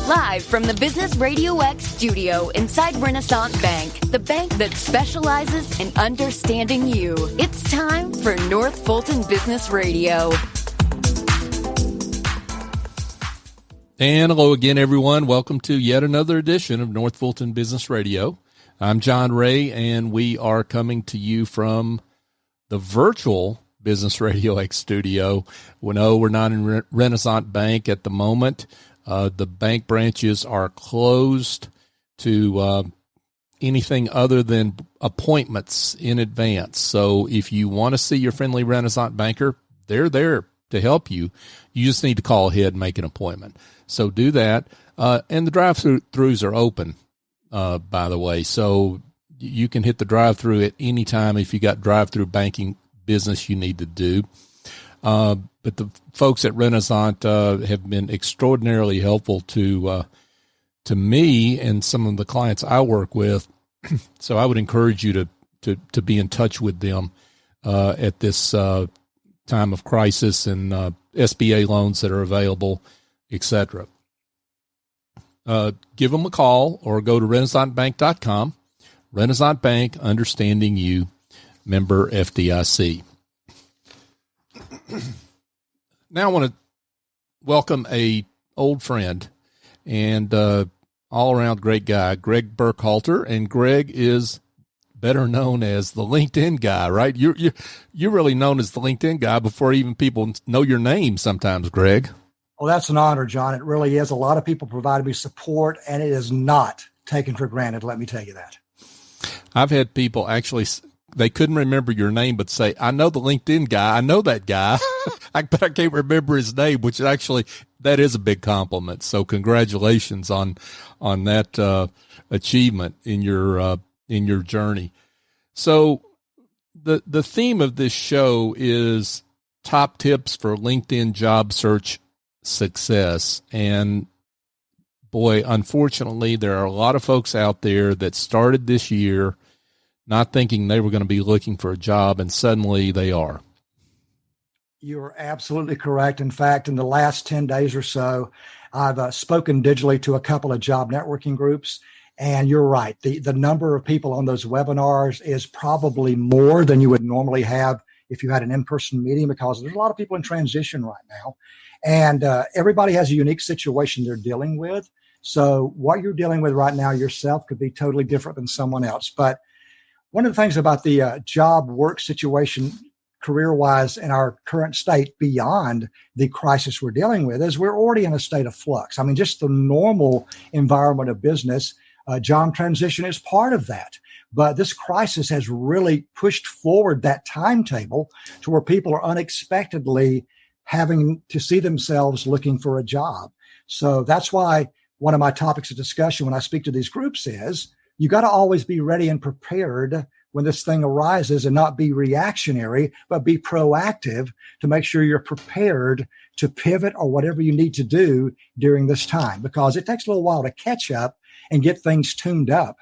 Live from the Business Radio X studio inside Renaissance Bank, the bank that specializes in understanding you. It's time for North Fulton Business Radio. And hello again, everyone. Welcome to yet another edition of North Fulton Business Radio. I'm John Ray, and we are coming to you from the virtual Business Radio X studio. We're not in Renaissance Bank at the moment. The bank branches are closed to anything other than appointments in advance. So if you want to see your friendly Renaissance banker, they're there to help you. You just need to call ahead and make an appointment. So do that. And the drive-throughs are open, by the way. So you can hit the drive-through at any time if you got drive-through banking business you need to do. But the folks at Renaissance have been extraordinarily helpful to me and some of the clients I work with. So I would encourage you to be in touch with them at this time of crisis, and SBA loans that are available, etc. Give them a call or go to renaissancebank.com. Renaissance Bank, understanding you, member FDIC. Now I want to welcome a old friend and all-around great guy, Gregg Burkhalter, and Gregg is better known as the LinkedIn guy, right? You're really known as the LinkedIn guy before even people know your name sometimes, Gregg. Well, that's an honor, John. It really is. A lot of people provided me support, and it is not taken for granted. Let me tell you that. I've had people actually, they couldn't remember your name, but say, I know the LinkedIn guy. I know that guy, but I can't remember his name, which actually, that is a big compliment. So congratulations on that achievement in your journey. So the theme of this show is top tips for LinkedIn job search success. And boy, unfortunately, there are a lot of folks out there that started this year not thinking they were going to be looking for a job, and suddenly they are. You're absolutely correct. In fact, in the last 10 days or so, I've spoken digitally to a couple of job networking groups. And you're right. The number of people on those webinars is probably more than you would normally have if you had an in-person meeting, because there's a lot of people in transition right now. And everybody has a unique situation they're dealing with. So what you're dealing with right now yourself could be totally different than someone else. But one of the things about the job work situation career-wise in our current state beyond the crisis we're dealing with is we're already in a state of flux. I mean, just the normal environment of business, job transition is part of that. But this crisis has really pushed forward that timetable to where people are unexpectedly having to see themselves looking for a job. So that's why one of my topics of discussion when I speak to these groups is you got to always be ready and prepared when this thing arises, and not be reactionary, but be proactive to make sure you're prepared to pivot or whatever you need to do during this time, because it takes a little while to catch up and get things tuned up.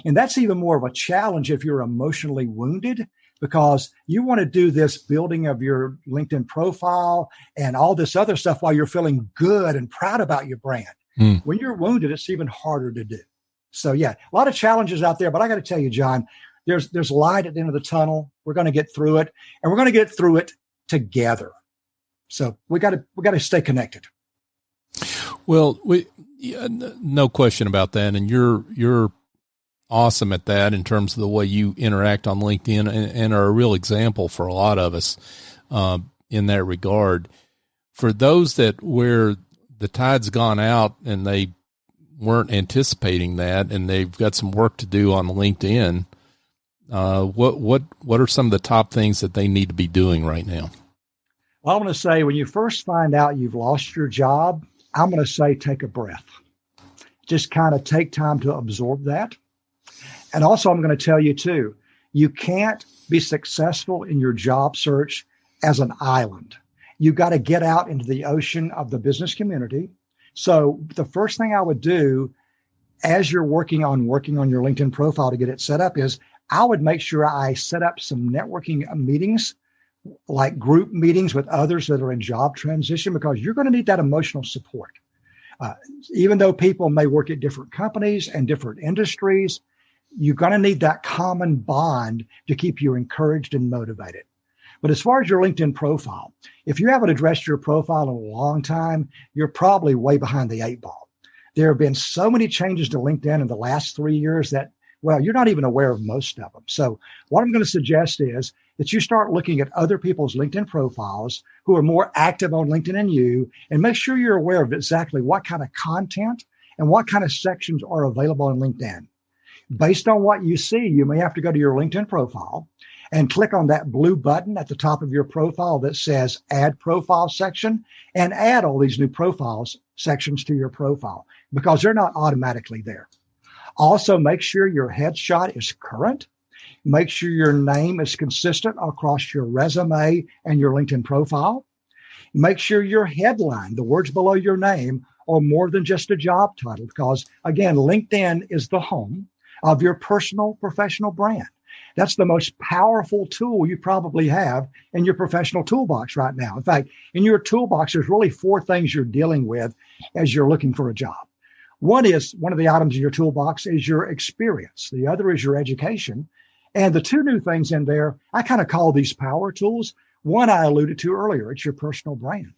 And that's even more of a challenge if you're emotionally wounded, because you want to do this building of your LinkedIn profile and all this other stuff while you're feeling good and proud about your brand. When you're wounded, it's even harder to do. So yeah, a lot of challenges out there, but I got to tell you, John, there's light at the end of the tunnel. We're going to get through it, and we're going to get through it together. So we got to stay connected. Well, no question about that. And you're awesome at that in terms of the way you interact on LinkedIn, and are a real example for a lot of us in that regard. For those that where the tide's gone out and they weren't anticipating that, and they've got some work to do on LinkedIn, what are some of the top things that they need to be doing right now? Well, I'm going to say when you first find out you've lost your job, I'm going to say take a breath. Just kind of take time to absorb that. And also, I'm going to tell you, too, you can't be successful in your job search as an island. You've got to get out into the ocean of the business community. So the first thing I would do as you're working on your LinkedIn profile to get it set up is I would make sure I set up some networking meetings, like group meetings with others that are in job transition, because you're going to need that emotional support. Uh, Even though people may work at different companies and different industries, you're going to need that common bond to keep you encouraged and motivated. But as far as your LinkedIn profile, if you haven't addressed your profile in a long time, you're probably way behind the eight ball. There have been so many changes to LinkedIn in the last 3 years that, well, you're not even aware of most of them. So what I'm going to suggest is that you start looking at other people's LinkedIn profiles who are more active on LinkedIn than you, and make sure you're aware of exactly what kind of content and what kind of sections are available on LinkedIn. Based on what you see, you may have to go to your LinkedIn profile and click on that blue button at the top of your profile that says Add Profile section, and add all these new profiles sections to your profile because they're not automatically there. Also, make sure your headshot is current. Make sure your name is consistent across your resume and your LinkedIn profile. Make sure your headline, the words below your name, are more than just a job title because, again, LinkedIn is the home of your personal professional brand. That's the most powerful tool you probably have in your professional toolbox right now. In fact, in your toolbox, there's really 4 things you're dealing with as you're looking for a job. One of the items in your toolbox is your experience. The other is your education. And the 2 new things in there, I kind of call these power tools. One I alluded to earlier, it's your personal brand.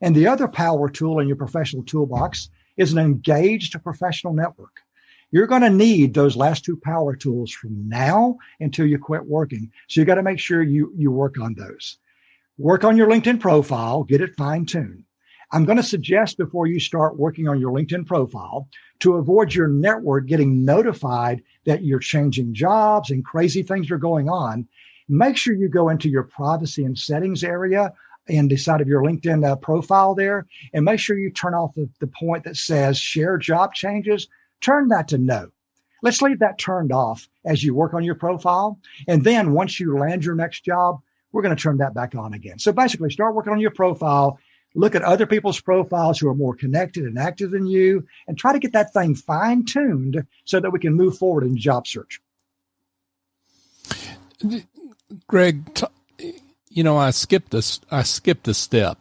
And the other power tool in your professional toolbox is an engaged professional network. You're going to need those last 2 power tools from now until you quit working. So you got to make sure you work on those. Work on your LinkedIn profile, get it fine-tuned. I'm going to suggest before you start working on your LinkedIn profile to avoid your network getting notified that you're changing jobs and crazy things are going on. Make sure you go into your privacy and settings area and the side of your LinkedIn profile there, and make sure you turn off the point that says share job changes. Turn that to no. Let's leave that turned off as you work on your profile. And then once you land your next job, we're going to turn that back on again. So basically start working on your profile, look at other people's profiles who are more connected and active than you, and try to get that thing fine-tuned so that we can move forward in job search. Gregg, I skipped a step,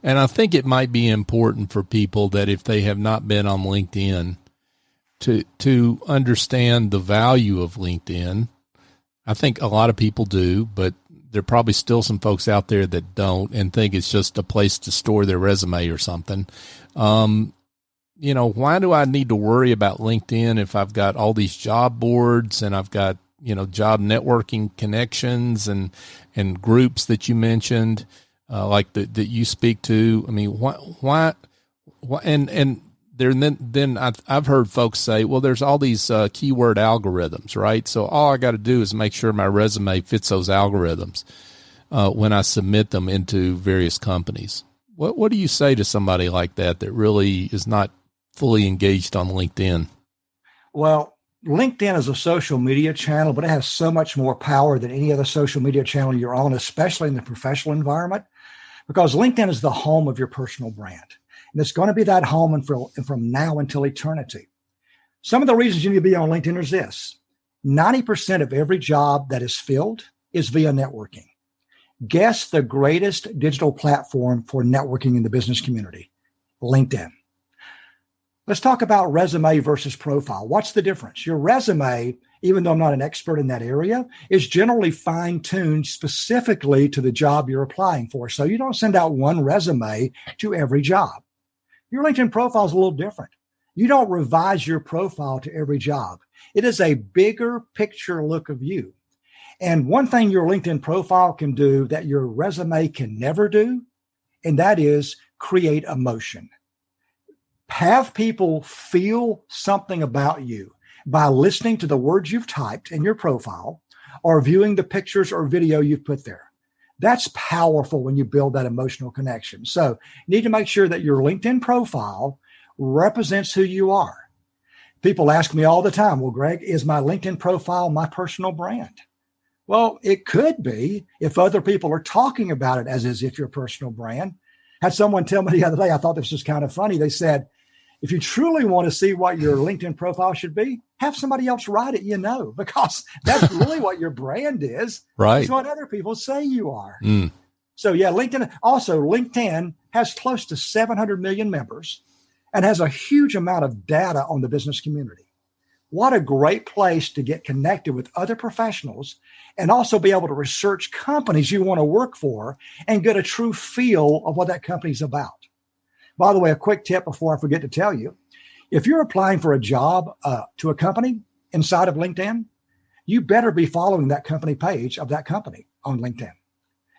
and I think it might be important for people that if they have not been on LinkedIn to understand the value of LinkedIn. I think a lot of people do, but there are probably still some folks out there that don't and think it's just a place to store their resume or something. Why do I need to worry about LinkedIn if I've got all these job boards and I've got, job networking connections and groups that you mentioned, like that you speak to? I mean, why, and then I've heard folks say, well, there's all these keyword algorithms, right? So all I got to do is make sure my resume fits those algorithms when I submit them into various companies. What do you say to somebody like that really is not fully engaged on LinkedIn? Well, LinkedIn is a social media channel, but it has so much more power than any other social media channel you're on, especially in the professional environment, because LinkedIn is the home of your personal brand. And it's going to be that home and from now until eternity. Some of the reasons you need to be on LinkedIn is this. 90% of every job that is filled is via networking. Guess the greatest digital platform for networking in the business community? LinkedIn. Let's talk about resume versus profile. What's the difference? Your resume, even though I'm not an expert in that area, is generally fine-tuned specifically to the job you're applying for. So you don't send out one resume to every job. Your LinkedIn profile is a little different. You don't revise your profile to every job. It is a bigger picture look of you. And one thing your LinkedIn profile can do that your resume can never do, and that is create emotion. Have people feel something about you by listening to the words you've typed in your profile or viewing the pictures or video you've put there. That's powerful when you build that emotional connection. So you need to make sure that your LinkedIn profile represents who you are. People ask me all the time, well, Gregg, is my LinkedIn profile my personal brand? Well, it could be if other people are talking about it as if your personal brand. Had someone tell me the other day, I thought this was kind of funny. They said, if you truly want to see what your LinkedIn profile should be, have somebody else write it, because that's really what your brand is. Right. It's what other people say you are. Mm. So yeah, LinkedIn has close to 700 million members. and has a huge amount of data on the business community. What a great place to get connected with other professionals and also be able to research companies you want to work for and get a true feel of what that company's about. By the way, a quick tip before I forget to tell you, if you're applying for a job to a company inside of LinkedIn, you better be following that company page of that company on LinkedIn.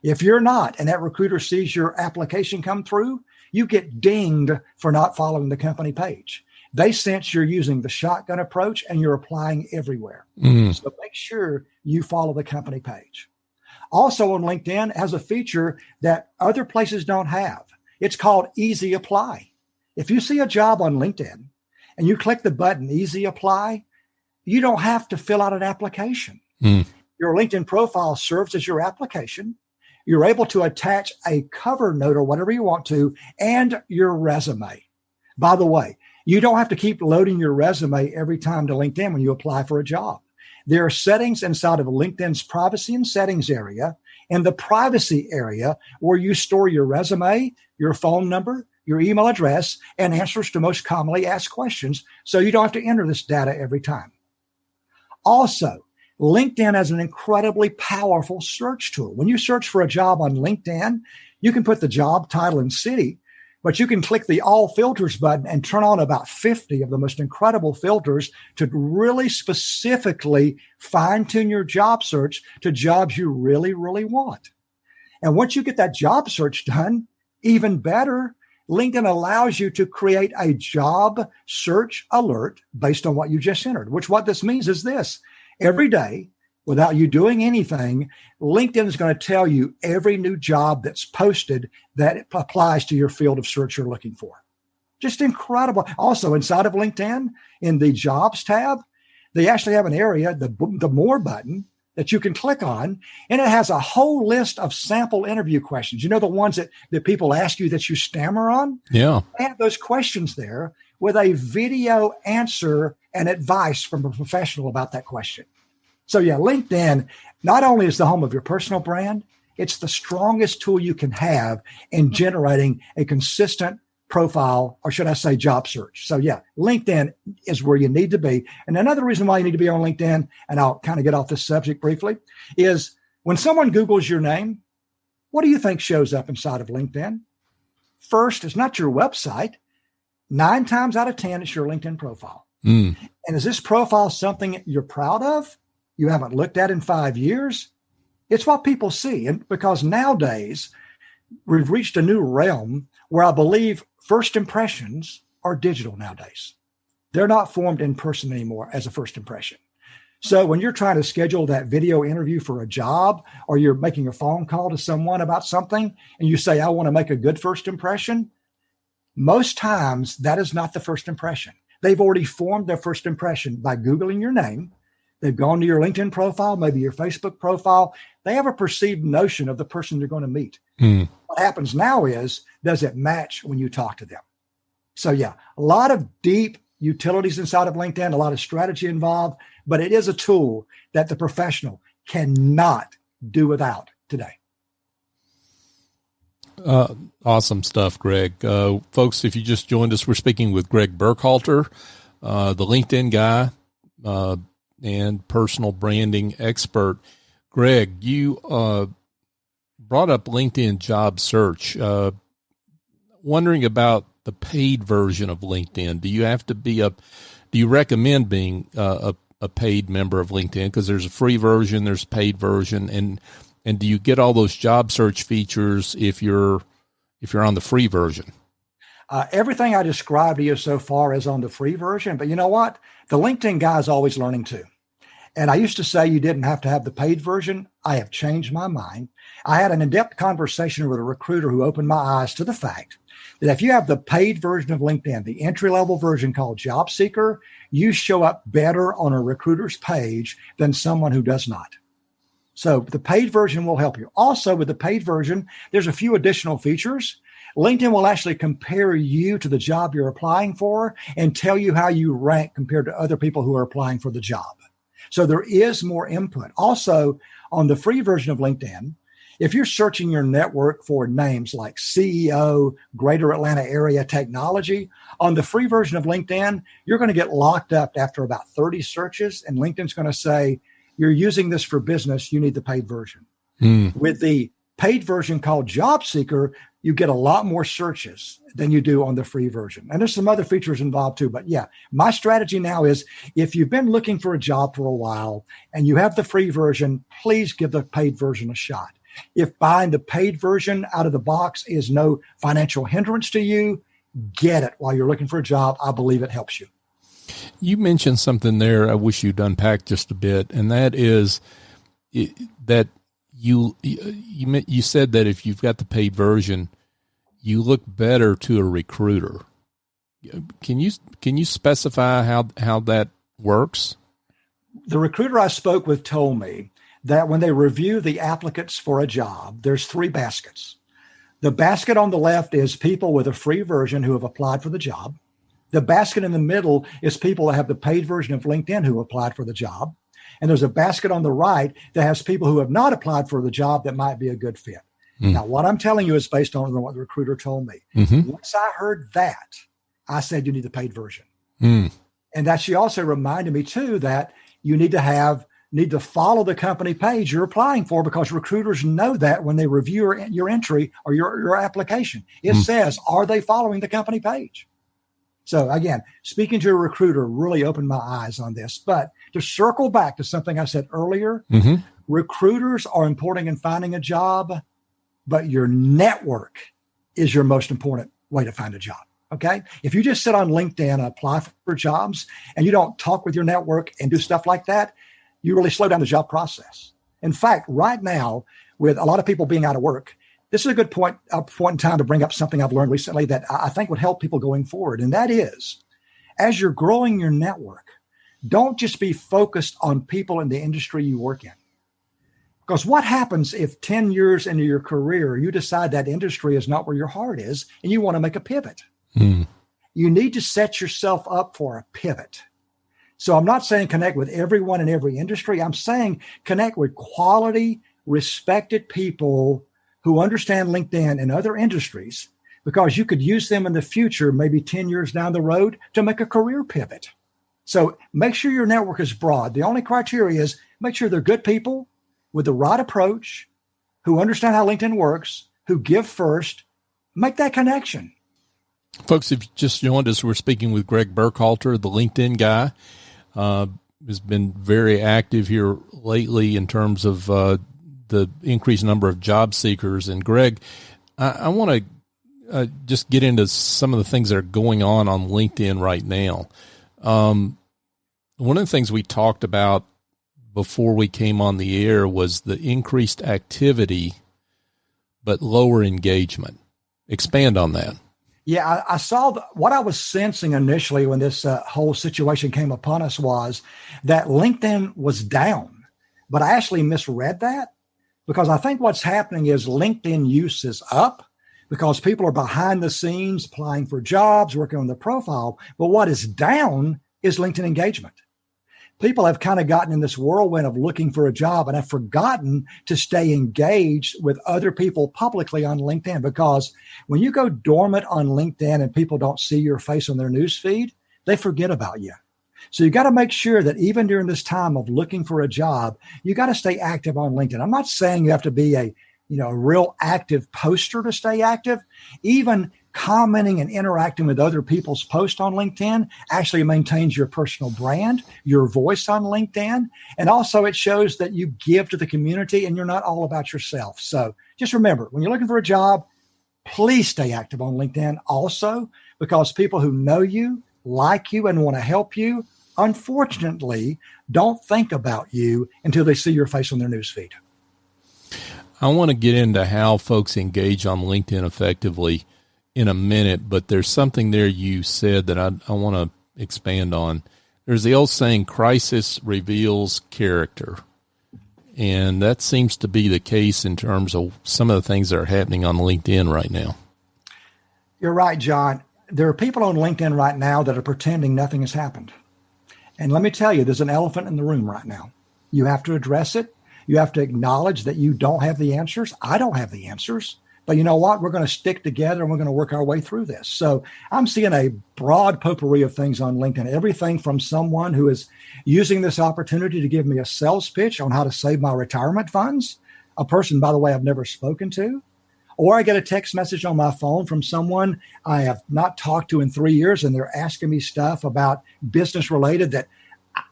If you're not, and that recruiter sees your application come through, you get dinged for not following the company page. They sense you're using the shotgun approach and you're applying everywhere. So make sure you follow the company page. Also on LinkedIn, it has a feature that other places don't have. It's called Easy Apply. If you see a job on LinkedIn and you click the button Easy Apply, you don't have to fill out an application. Your LinkedIn profile serves as your application. You're able to attach a cover note or whatever you want to and your resume. By the way, you don't have to keep loading your resume every time to LinkedIn when you apply for a job. There are settings inside of LinkedIn's privacy and settings area and the privacy area where you store your resume, your phone number, your email address, and answers to most commonly asked questions, so you don't have to enter this data every time. Also, LinkedIn has an incredibly powerful search tool. When you search for a job on LinkedIn, you can put the job title and city, but you can click the all filters button and turn on about 50 of the most incredible filters to really specifically fine tune your job search to jobs you really, really want. And once you get that job search done, even better, LinkedIn allows you to create a job search alert based on what you just entered, which what this means is this. Every day, without you doing anything, LinkedIn is going to tell you every new job that's posted that applies to your field of search you're looking for. Just incredible. Also, inside of LinkedIn, in the Jobs tab, they actually have an area, the More button, that you can click on, and it has a whole list of sample interview questions. You know, the ones that people ask you that you stammer on? Yeah. They have those questions there with a video answer and advice from a professional about that question. So yeah, LinkedIn not only is the home of your personal brand, it's the strongest tool you can have in generating a consistent profile, or should I say job search. So yeah, LinkedIn is where you need to be. And another reason why you need to be on LinkedIn, and I'll kind of get off this subject briefly, is when someone Googles your name, what do you think shows up inside of LinkedIn? First, it's not your website. 9 times out of 10, it's your LinkedIn profile. And is this profile something you're proud of? You haven't looked at in 5 years? It's what people see. And because nowadays we've reached a new realm where I believe first impressions are digital nowadays. They're not formed in person anymore as a first impression. So when you're trying to schedule that video interview for a job, or you're making a phone call to someone about something and you say, I want to make a good first impression, most times that is not the first impression. They've already formed their first impression by Googling your name. They've gone to your LinkedIn profile, maybe your Facebook profile. They have a perceived notion of the person they're going to meet. What happens now is, does it match when you talk to them? So yeah, a lot of deep utilities inside of LinkedIn, a lot of strategy involved, but it is a tool that the professional cannot do without today. Awesome stuff, Gregg. Folks, if you just joined us, we're speaking with Gregg Burkhalter, the LinkedIn guy and personal branding expert. Gregg, you brought up LinkedIn job search. Wondering about the paid version of LinkedIn. Do you have to be do you recommend being a paid member of LinkedIn? Because there's a free version, there's a paid version, and do you get all those job search features if you're on the free version? Everything I described to you so far is on the free version, but you know what? The LinkedIn guy is always learning too. And I used to say you didn't have to have the paid version. I have changed my mind. I had an in-depth conversation with a recruiter who opened my eyes to the fact that if you have the paid version of LinkedIn, the entry-level version called Job Seeker, you show up better on a recruiter's page than someone who does not. So the paid version will help you. Also, with the paid version, there's a few additional features. LinkedIn will actually compare you to the job you're applying for and tell you how you rank compared to other people who are applying for the job. So there is more input. Also, on the free version of LinkedIn, If you're searching your network for names like CEO, Greater Atlanta Area Technology, on the free version of LinkedIn, you're going to get locked up after about 30 searches, and LinkedIn's going to say, you're using this for business, you need the paid version. With the paid version called Job Seeker, you get a lot more searches than you do on the free version. And there's some other features involved too. But yeah, my strategy now is if you've been looking for a job for a while and you have the free version, please give the paid version a shot. If buying the paid version out of the box is no financial hindrance to you, get it while you're looking for a job. I believe it helps you. You mentioned something there I wish you'd unpack just a bit, and that is that you said that if you've got the paid version, you look better to a recruiter. Can you specify how that works? The recruiter I spoke with told me that when they review the applicants for a job, there's 3 baskets. The basket on the left is people with a free version who have applied for the job. The basket in the middle is people that have the paid version of LinkedIn who applied for the job. And there's a basket on the right that has people who have not applied for the job that might be a good fit. Now, what I'm telling you is based on what the recruiter told me. Once I heard that, I said, you need the paid version. And that she also reminded me too, that you need to follow the company page you're applying for, because recruiters know that when they review your entry or your application, it says, are they following the company page? So again, speaking to a recruiter really opened my eyes on this. But to circle back to something I said earlier, recruiters are important in finding a job, but your network is your most important way to find a job. Okay. If you just sit on LinkedIn and apply for jobs and you don't talk with your network and do stuff like that, you really slow down the job process. In fact, right now, with a lot of people being out of work, this is a good point in time to bring up something I've learned recently that I think would help people going forward. And that is, as you're growing your network, don't just be focused on people in the industry you work in. Because what happens if 10 years into your career, you decide that industry is not where your heart is and you want to make a pivot? You need to set yourself up for a pivot. So I'm not saying connect with everyone in every industry. I'm saying connect with quality, respected people who understand LinkedIn and other industries, because you could use them in the future, maybe 10 years down the road, to make a career pivot. So make sure your network is broad. The only criteria is make sure they're good people with the right approach, who understand how LinkedIn works, who give first. Make that connection. Folks, if you just joined us, we're speaking with Gregg Burkhalter, the LinkedIn guy. Has been very active here lately in terms of the increased number of job seekers. And Gregg, I want to just get into some of the things that are going on LinkedIn right now. One of the things we talked about before we came on the air was the increased activity, but lower engagement. Expand on that. Yeah, I saw what I was sensing initially when this whole situation came upon us was that LinkedIn was down, but I actually misread that, because I think what's happening is LinkedIn use is up because people are behind the scenes applying for jobs, working on their profile. But what is down is LinkedIn engagement. People have kind of gotten in this whirlwind of looking for a job and have forgotten to stay engaged with other people publicly on LinkedIn, because when you go dormant on LinkedIn and people don't see your face on their news feed, they forget about you. So you got to make sure that even during this time of looking for a job, you got to stay active on LinkedIn. I'm not saying you have to be a real active poster to stay active. Even commenting and interacting with other people's posts on LinkedIn actually maintains your personal brand, your voice on LinkedIn. And also it shows that you give to the community and you're not all about yourself. So just remember, when you're looking for a job, please stay active on LinkedIn also, because people who know you, like you, and want to help you, unfortunately, don't think about you until they see your face on their newsfeed. I want to get into how folks engage on LinkedIn effectively in a minute, but there's something there you said that I want to expand on. There's the old saying, crisis reveals character. And that seems to be the case in terms of some of the things that are happening on LinkedIn right now. You're right, John. There are people on LinkedIn right now that are pretending nothing has happened. And let me tell you, there's an elephant in the room right now. You have to address it. You have to acknowledge that you don't have the answers. I don't have the answers. But you know what? We're going to stick together and we're going to work our way through this. So I'm seeing a broad potpourri of things on LinkedIn, everything from someone who is using this opportunity to give me a sales pitch on how to save my retirement funds, a person, by the way, I've never spoken to, or I get a text message on my phone from someone I have not talked to in 3 years, and they're asking me stuff about business related that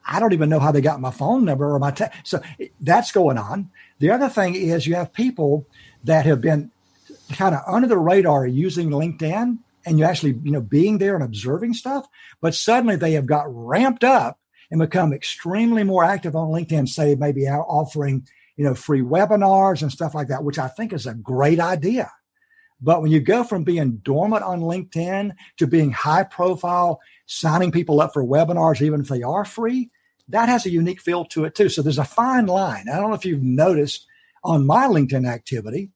I don't even know how they got my phone number or my text. So that's going on. The other thing is you have people that have been kind of under the radar using LinkedIn, and you actually, being there and observing stuff, but suddenly they have got ramped up and become extremely more active on LinkedIn, say maybe offering, free webinars and stuff like that, which I think is a great idea. But when you go from being dormant on LinkedIn to being high profile, signing people up for webinars, even if they are free, that has a unique feel to it too. So there's a fine line. I don't know if you've noticed on my LinkedIn activity,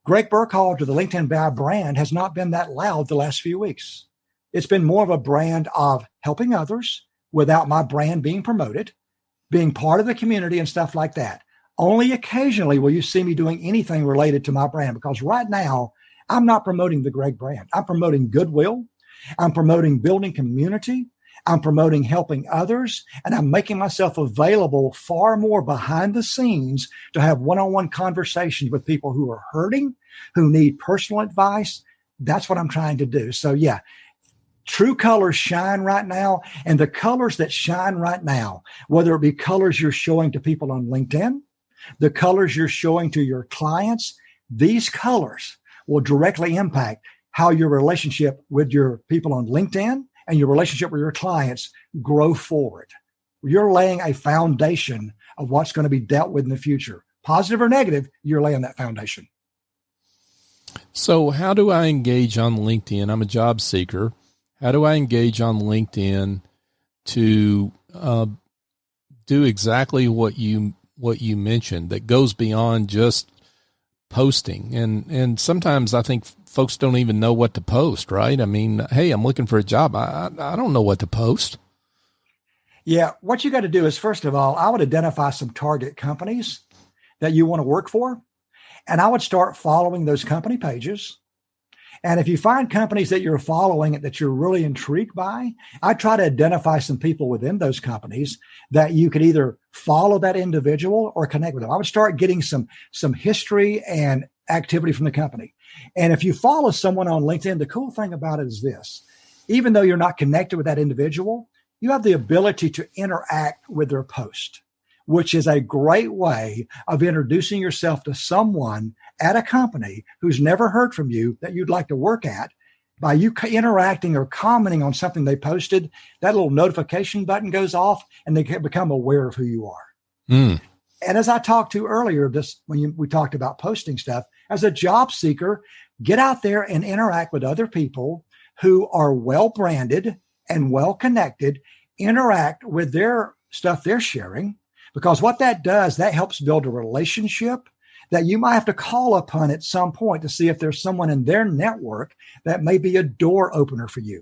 Gregg Burkhalter, the LinkedIn brand, has not been that loud the last few weeks. It's been more of a brand of helping others without my brand being promoted, being part of the community and stuff like that. Only occasionally will you see me doing anything related to my brand, because right now I'm not promoting the Gregg brand. I'm promoting goodwill. I'm promoting building community. I'm promoting helping others, and I'm making myself available far more behind the scenes to have one-on-one conversations with people who are hurting, who need personal advice. That's what I'm trying to do. So yeah, true colors shine right now. And the colors that shine right now, whether it be colors you're showing to people on LinkedIn, the colors you're showing to your clients, these colors will directly impact how your relationship with your people on LinkedIn and your relationship with your clients grow forward. You're laying a foundation of what's going to be dealt with in the future. Positive or negative, you're laying that foundation. So how do I engage on LinkedIn? I'm a job seeker. How do I engage on LinkedIn to do exactly what you mentioned that goes beyond just posting? And sometimes I think folks don't even know what to post, right? I mean, hey, I'm looking for a job. I don't know what to post. Yeah. What you got to do is, first of all, I would identify some target companies that you want to work for. And I would start following those company pages. And if you find companies that you're following that you're really intrigued by, I try to identify some people within those companies that you could either follow that individual or connect with them. I would start getting some history and activity from the company. And if you follow someone on LinkedIn, the cool thing about it is this: even though you're not connected with that individual, you have the ability to interact with their post, which is a great way of introducing yourself to someone at a company who's never heard from you that you'd like to work at. By you interacting or commenting on something they posted, that little notification button goes off and they become aware of who you are. And as I talked to earlier, we talked about posting stuff, as a job seeker, get out there and interact with other people who are well branded and well connected. Interact with their stuff they're sharing, because what that does, that helps build a relationship that you might have to call upon at some point to see if there's someone in their network that may be a door opener for you.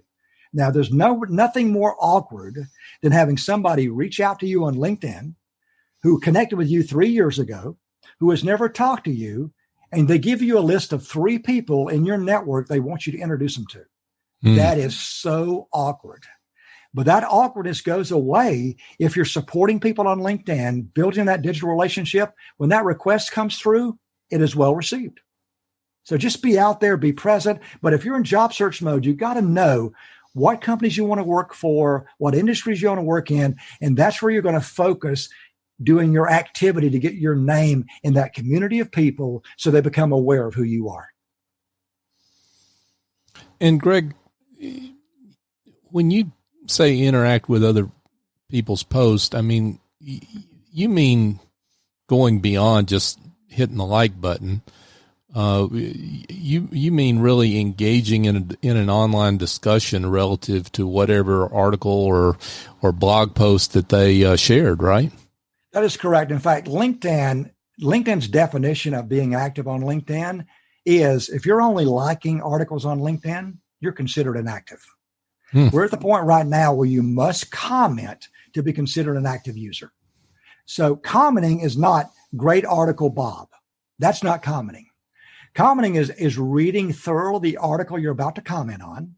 Now, there's nothing more awkward than having somebody reach out to you on LinkedIn who connected with you 3 years ago, who has never talked to you, and they give you a list of 3 people in your network they want you to introduce them to. That is so awkward. But that awkwardness goes away if you're supporting people on LinkedIn, building that digital relationship. When that request comes through, it is well received. So just be out there, be present. But if you're in job search mode, you got to know what companies you want to work for, what industries you want to work in. And that's where you're going to focus doing your activity to get your name in that community of people so they become aware of who you are. And Gregg, when you say interact with other people's posts, I mean, you mean going beyond just hitting the like button. You mean really engaging in an online discussion relative to whatever article or blog post that they shared, right? That is correct. In fact, LinkedIn's definition of being active on LinkedIn is if you're only liking articles on LinkedIn, you're considered inactive. We're at the point right now where you must comment to be considered an active user. So commenting is not Great article, Bob. That's not commenting. Commenting is reading thoroughly the article you're about to comment on,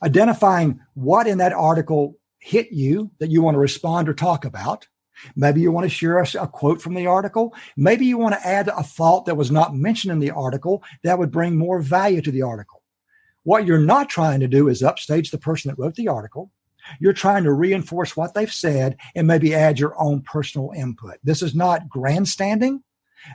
identifying what in that article hit you that you want to respond or talk about. Maybe you want to share a quote from the article. Maybe you want to add a thought that was not mentioned in the article that would bring more value to the article. What you're not trying to do is upstage the person that wrote the article. You're trying to reinforce what they've said and maybe add your own personal input. This is not grandstanding.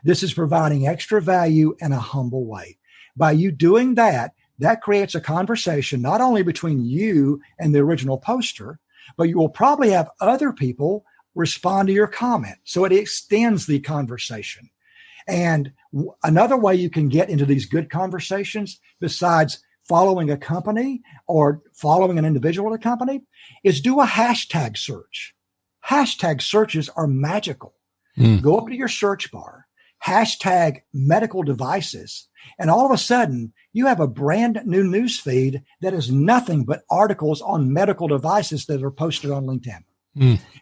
This is providing extra value in a humble way. By you doing that, that creates a conversation not only between you and the original poster, but you will probably have other people respond to your comment. So it extends the conversation. And another way you can get into these good conversations, besides following a company or following an individual at a company, is do a hashtag search. Hashtag searches are magical. Go up to your search bar, hashtag medical devices, and all of a sudden you have a brand new news feed that is nothing but articles on medical devices that are posted on LinkedIn.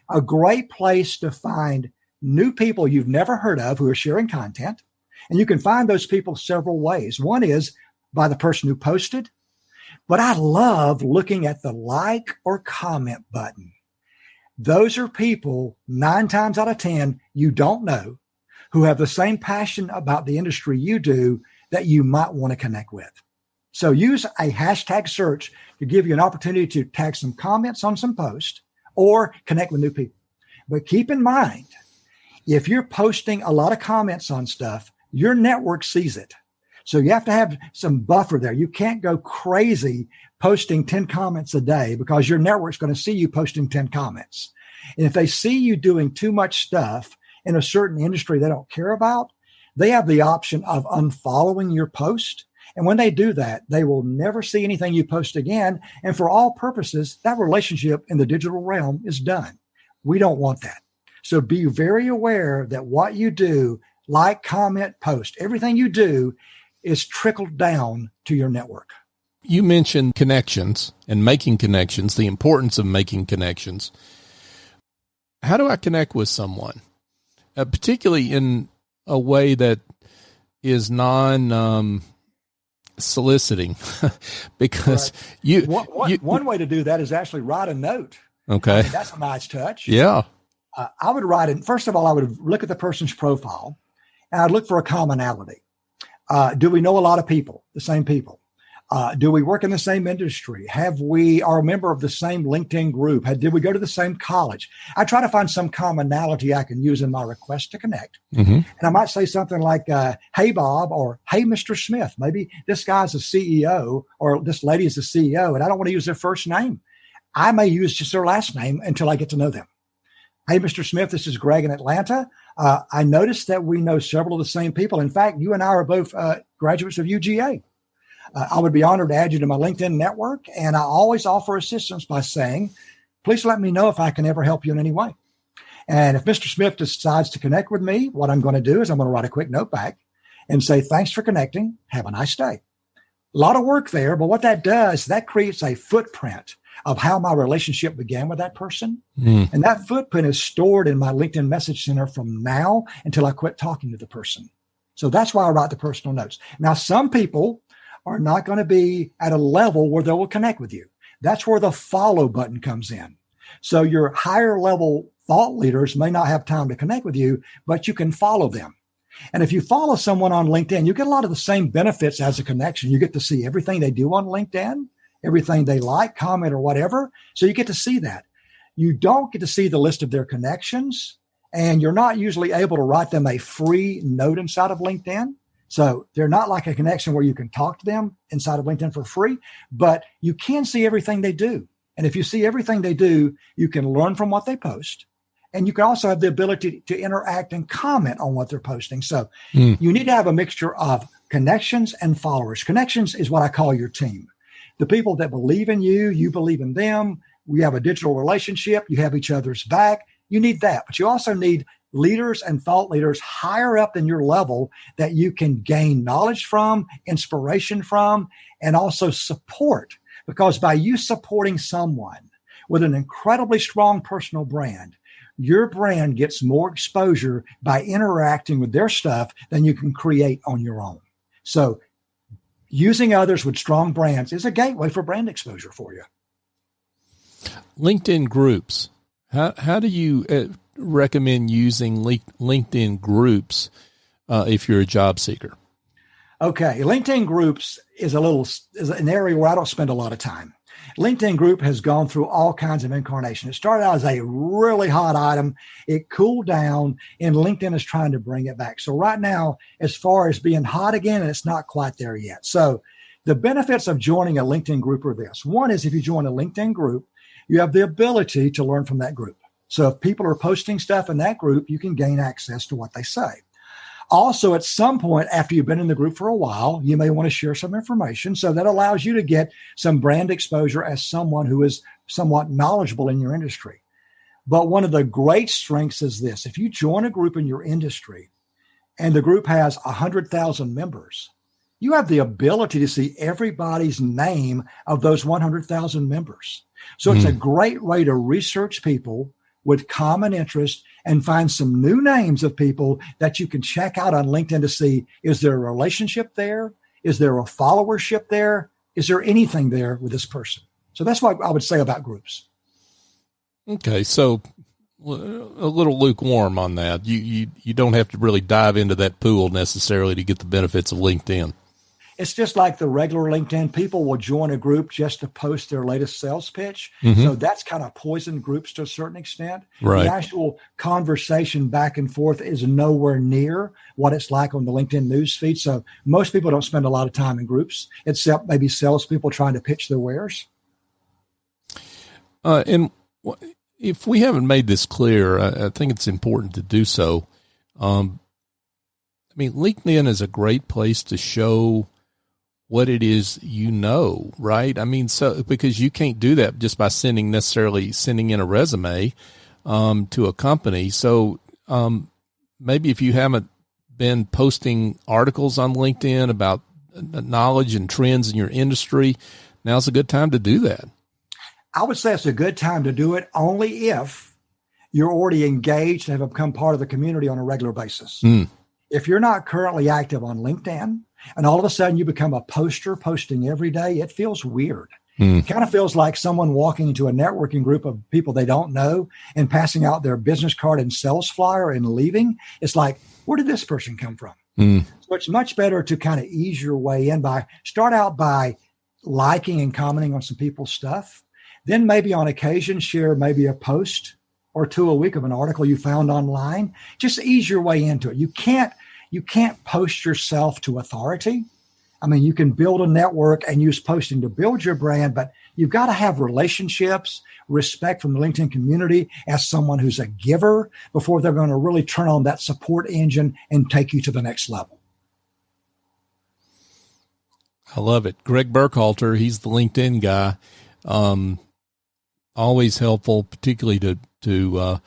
A great place to find new people you've never heard of who are sharing content. And you can find those people several ways. One is by the person who posted, but I love looking at the like or comment button. Those are people 9 times out of 10 you don't know who have the same passion about the industry you do that you might want to connect with. So use a hashtag search to give you an opportunity to tag some comments on some posts or connect with new people. But keep in mind, if you're posting a lot of comments on stuff, your network sees it. So you have to have some buffer there. You can't go crazy posting 10 comments a day because your network's going to see you posting 10 comments. And if they see you doing too much stuff in a certain industry they don't care about, they have the option of unfollowing your post. And when they do that, they will never see anything you post again. And for all purposes, that relationship in the digital realm is done. We don't want that. So be very aware that what you do, like, comment, post, everything you do is trickled down to your network. You mentioned connections and making connections, the importance of making connections. How do I connect with someone, particularly in a way that is non-soliciting? Because one way to do that is actually write a note. Okay. I mean, that's a nice touch. Yeah. I would write it. First of all, I would look at the person's profile and I'd look for a commonality. Do we know a lot of people, the same people? Do we work in the same industry? Are a member of the same LinkedIn group? Did we go to the same college? I try to find some commonality I can use in my request to connect. Mm-hmm. And I might say something like, hey, Bob, or hey, Mr. Smith. Maybe this guy's a CEO or this lady is a CEO, and I don't want to use their first name. I may use just their last name until I get to know them. Hey, Mr. Smith, this is Gregg in Atlanta. I noticed that we know several of the same people. In fact, you and I are both graduates of UGA. I would be honored to add you to my LinkedIn network. And I always offer assistance by saying, please let me know if I can ever help you in any way. And if Mr. Smith decides to connect with me, what I'm going to do is I'm going to write a quick note back and say, thanks for connecting. Have a nice day. A lot of work there. But what that does, that creates a footprint of how my relationship began with that person. And that footprint is stored in my LinkedIn message center from now until I quit talking to the person. So that's why I write the personal notes. Now, some people are not going to be at a level where they will connect with you. That's where the follow button comes in. So your higher level thought leaders may not have time to connect with you, but you can follow them. And if you follow someone on LinkedIn, you get a lot of the same benefits as a connection. You get to see everything they do on LinkedIn, everything they like, comment, or whatever. So you get to see that. You don't get to see the list of their connections, and you're not usually able to write them a free note inside of LinkedIn. So they're not like a connection where you can talk to them inside of LinkedIn for free, but you can see everything they do. And if you see everything they do, you can learn from what they post. And you can also have the ability to interact and comment on what they're posting. So you need to have a mixture of connections and followers. Connections is what I call your team. The people that believe in you, you believe in them. We have a digital relationship. You have each other's back. You need that. But you also need leaders and thought leaders higher up than your level that you can gain knowledge from, inspiration from, and also support. Because by you supporting someone with an incredibly strong personal brand, your brand gets more exposure by interacting with their stuff than you can create on your own. So using others with strong brands is a gateway for brand exposure for you. LinkedIn groups. How do you recommend using LinkedIn groups if you're a job seeker? Okay, LinkedIn groups is an area where I don't spend a lot of time. LinkedIn group has gone through all kinds of incarnation. It started out as a really hot item. It cooled down, and LinkedIn is trying to bring it back. So right now, as far as being hot again, it's not quite there yet. So the benefits of joining a LinkedIn group are this. One is if you join a LinkedIn group, you have the ability to learn from that group. So if people are posting stuff in that group, you can gain access to what they say. Also, at some point after you've been in the group for a while, you may want to share some information. So that allows you to get some brand exposure as someone who is somewhat knowledgeable in your industry. But one of the great strengths is this. If you join a group in your industry and the group has 100,000 members, you have the ability to see everybody's name of those 100,000 members. So it's a great way to research people with common interest and find some new names of people that you can check out on LinkedIn to see, is there a relationship there? Is there a followership there? Is there anything there with this person? So that's what I would say about groups. Okay. So a little lukewarm on that. You don't have to really dive into that pool necessarily to get the benefits of LinkedIn. It's just like the regular LinkedIn. People will join a group just to post their latest sales pitch. Mm-hmm. So that's kind of poisoned groups to a certain extent. Right. The actual conversation back and forth is nowhere near what it's like on the LinkedIn news feed. So most people don't spend a lot of time in groups, except maybe salespeople trying to pitch their wares. And if we haven't made this clear, I think it's important to do so. I mean, LinkedIn is a great place to show what it is, right? I mean, so because you can't do that just by sending in a resume to a company. So maybe if you haven't been posting articles on LinkedIn about knowledge and trends in your industry, now's a good time to do that. I would say it's a good time to do it only if you're already engaged and have become part of the community on a regular basis. If you're not currently active on LinkedIn and all of a sudden you become a poster posting every day, it feels weird. It kind of feels like someone walking into a networking group of people they don't know and passing out their business card and sales flyer and leaving. It's like, where did this person come from? So it's much better to kind of ease your way in start out by liking and commenting on some people's stuff. Then maybe on occasion share maybe a post or two a week of an article you found online. Just ease your way into it. You can't post yourself to authority. I mean, you can build a network and use posting to build your brand, but you've got to have relationships, respect from the LinkedIn community as someone who's a giver before they're going to really turn on that support engine and take you to the next level. I love it. Gregg Burkhalter, he's the LinkedIn guy. Always helpful, particularly to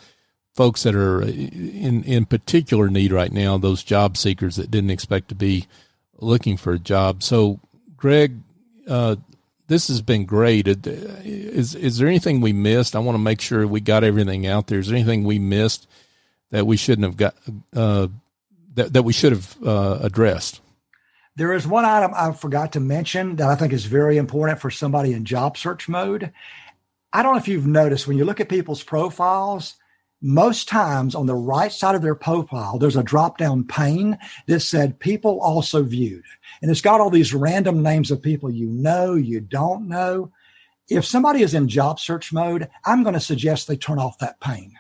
folks that are in particular need right now, those job seekers that didn't expect to be looking for a job. So, Gregg, this has been great. Is there anything we missed? I want to make sure we got everything out there. Is there anything we missed that we shouldn't have got that we should have addressed? There is one item I forgot to mention that I think is very important for somebody in job search mode. I don't know if you've noticed when you look at people's profiles, most times on the right side of their profile, there's a drop-down pane that said people also viewed. And it's got all these random names of people you know, you don't know. If somebody is in job search mode, I'm going to suggest they turn off that pane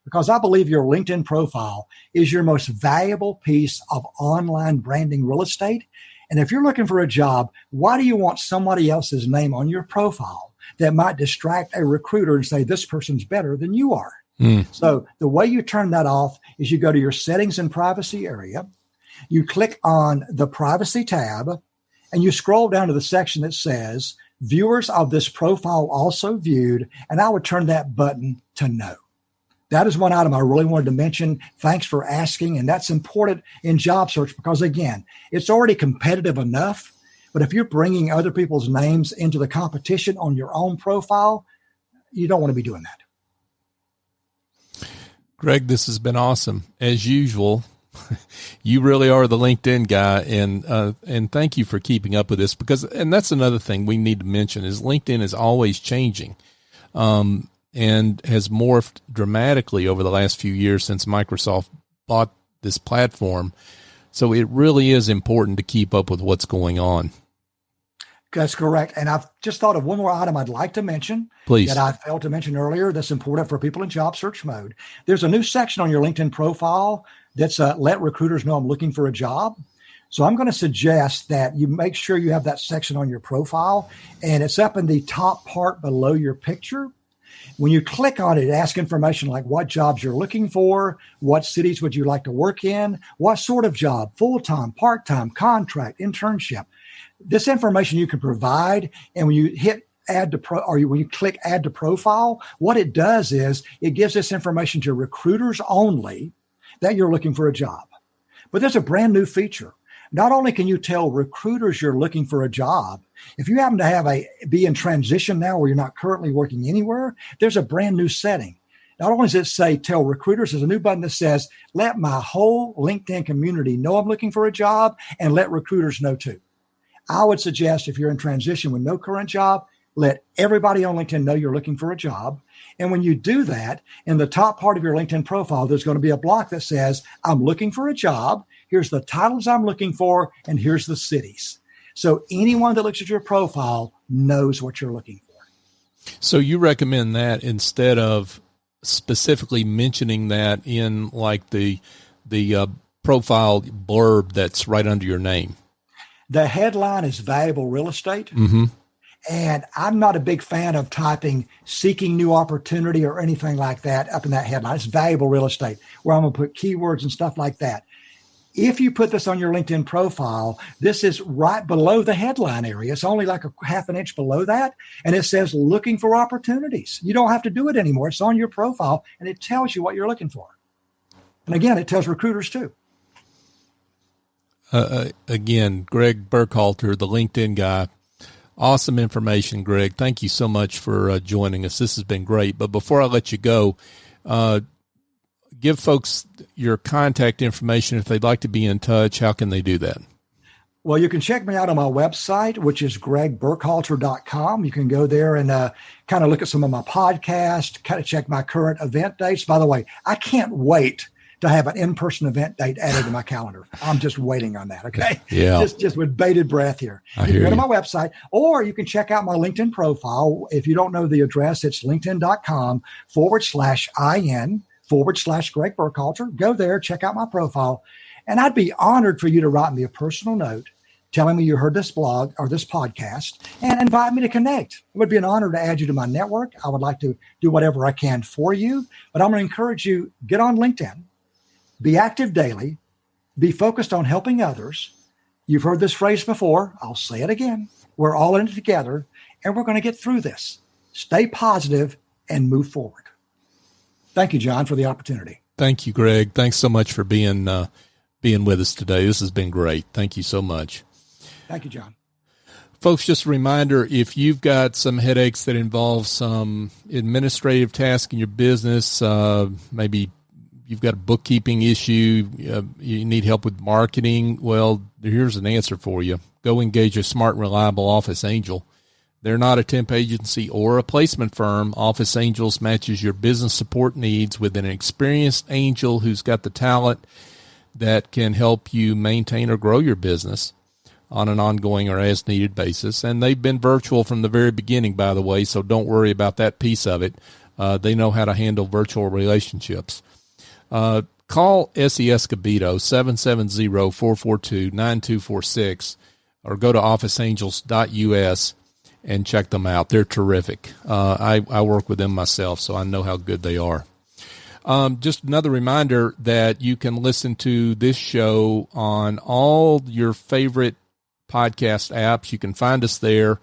because I believe your LinkedIn profile is your most valuable piece of online branding real estate. And if you're looking for a job, why do you want somebody else's name on your profile that might distract a recruiter and say, this person's better than you are? So the way you turn that off is you go to your settings and privacy area, you click on the privacy tab, and you scroll down to the section that says viewers of this profile also viewed, and I would turn that button to no. That is one item I really wanted to mention. Thanks for asking. And that's important in job search because, again, it's already competitive enough. But if you're bringing other people's names into the competition on your own profile, you don't want to be doing that. Gregg, this has been awesome. As usual, you really are the LinkedIn guy, and thank you for keeping up with this and that's another thing we need to mention is LinkedIn is always changing, and has morphed dramatically over the last few years since Microsoft bought this platform. So it really is important to keep up with what's going on. That's correct. And I've just thought of one more item I'd like to mention. Please. That I failed to mention earlier that's important for people in job search mode. There's a new section on your LinkedIn profile that's let recruiters know I'm looking for a job. So I'm going to suggest that you make sure you have that section on your profile, and it's up in the top part below your picture. When you click on it, it asks information like what jobs you're looking for, what cities would you like to work in, what sort of job, full-time, part-time, contract, internship. This information you can provide, and when you hit when you click add to profile, what it does is it gives this information to recruiters only that you're looking for a job. But there's a brand new feature. Not only can you tell recruiters you're looking for a job, if you happen to be in transition now where you're not currently working anywhere, there's a brand new setting. Not only does it say tell recruiters, there's a new button that says let my whole LinkedIn community know I'm looking for a job, and let recruiters know too. I would suggest if you're in transition with no current job, let everybody on LinkedIn know you're looking for a job. And when you do that, in the top part of your LinkedIn profile, there's going to be a block that says, I'm looking for a job. Here's the titles I'm looking for, and here's the cities. So anyone that looks at your profile knows what you're looking for. So you recommend that instead of specifically mentioning that in like the profile blurb that's right under your name? The headline is valuable real estate. Mm-hmm. And I'm not a big fan of typing seeking new opportunity or anything like that up in that headline. It's valuable real estate, where I'm going to put keywords and stuff like that. If you put this on your LinkedIn profile, this is right below the headline area. It's only like a half an inch below that. And it says looking for opportunities. You don't have to do it anymore. It's on your profile, and it tells you what you're looking for. And again, it tells recruiters too. Again, Gregg Burkhalter, the LinkedIn guy. Awesome information, Gregg. Thank you so much for joining us. This has been great. But before I let you go, give folks your contact information if they'd like to be in touch. How can they do that? Well, you can check me out on my website, which is greggburkhalter.com. You can go there and kind of look at some of my podcasts, kind of check my current event dates. By the way, I can't wait to have an in-person event date added to my calendar. I'm just waiting on that. Okay. Yeah. Just with bated breath here. You can go to my website, or you can check out my LinkedIn profile. If you don't know the address, it's linkedin.com/IN/Gregg Burkhalter. Go there, check out my profile. And I'd be honored for you to write me a personal note telling me you heard this blog or this podcast and invite me to connect. It would be an honor to add you to my network. I would like to do whatever I can for you, but I'm going to encourage you, get on LinkedIn. Be active daily. Be focused on helping others. You've heard this phrase before. I'll say it again. We're all in it together, and we're going to get through this. Stay positive and move forward. Thank you, John, for the opportunity. Thank you, Gregg. Thanks so much for being with us today. This has been great. Thank you so much. Thank you, John. Folks, just a reminder, if you've got some headaches that involve some administrative task in your business, maybe you've got a bookkeeping issue, you need help with marketing, well, here's an answer for you. Go engage a smart and reliable office angel. They're not a temp agency or a placement firm. Office Angels matches your business support needs with an experienced angel who's got the talent that can help you maintain or grow your business on an ongoing or as needed basis. And they've been virtual from the very beginning, by the way, so don't worry about that piece of it. They know how to handle virtual relationships. Call S.E. Escobedo, 770-442-9246, or go to officeangels.us and check them out. They're terrific. I work with them myself, so I know how good they are. Just another reminder that you can listen to this show on all your favorite podcast apps. You can find us there.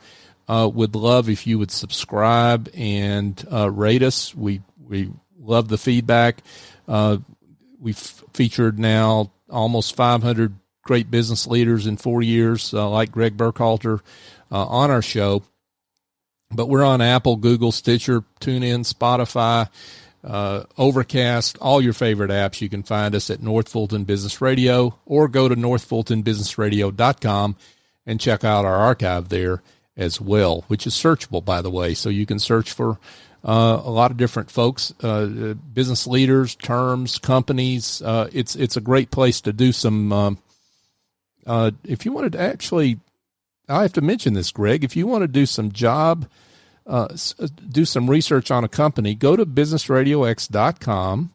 Would love if you would subscribe and rate us. We love the feedback. We've featured now almost 500 great business leaders in 4 years, like Gregg Burkhalter, on our show. But we're on Apple, Google, Stitcher, TuneIn, Spotify, Overcast, all your favorite apps. You can find us at North Fulton Business Radio, or go to northfultonbusinessradio.com and check out our archive there as well, which is searchable, by the way. So you can search for a lot of different folks, business leaders, terms, companies. It's a great place to do some, if you wanted to actually, I have to mention this, Gregg, if you want to do some do some research on a company, go to businessradiox.com,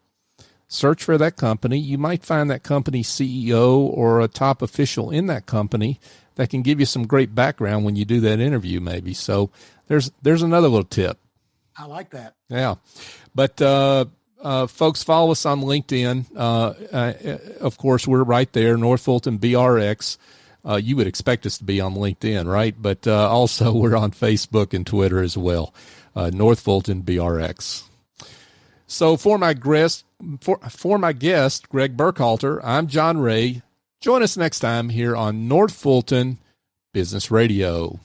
search for that company. You might find that company's CEO or a top official in that company that can give you some great background when you do that interview, maybe. So there's another little tip. I like that. Yeah. But folks, follow us on LinkedIn. Of course, we're right there, North Fulton BRX. You would expect us to be on LinkedIn, right? But also we're on Facebook and Twitter as well, North Fulton BRX. So for my guest, Gregg Burkhalter, I'm John Ray. Join us next time here on North Fulton Business Radio.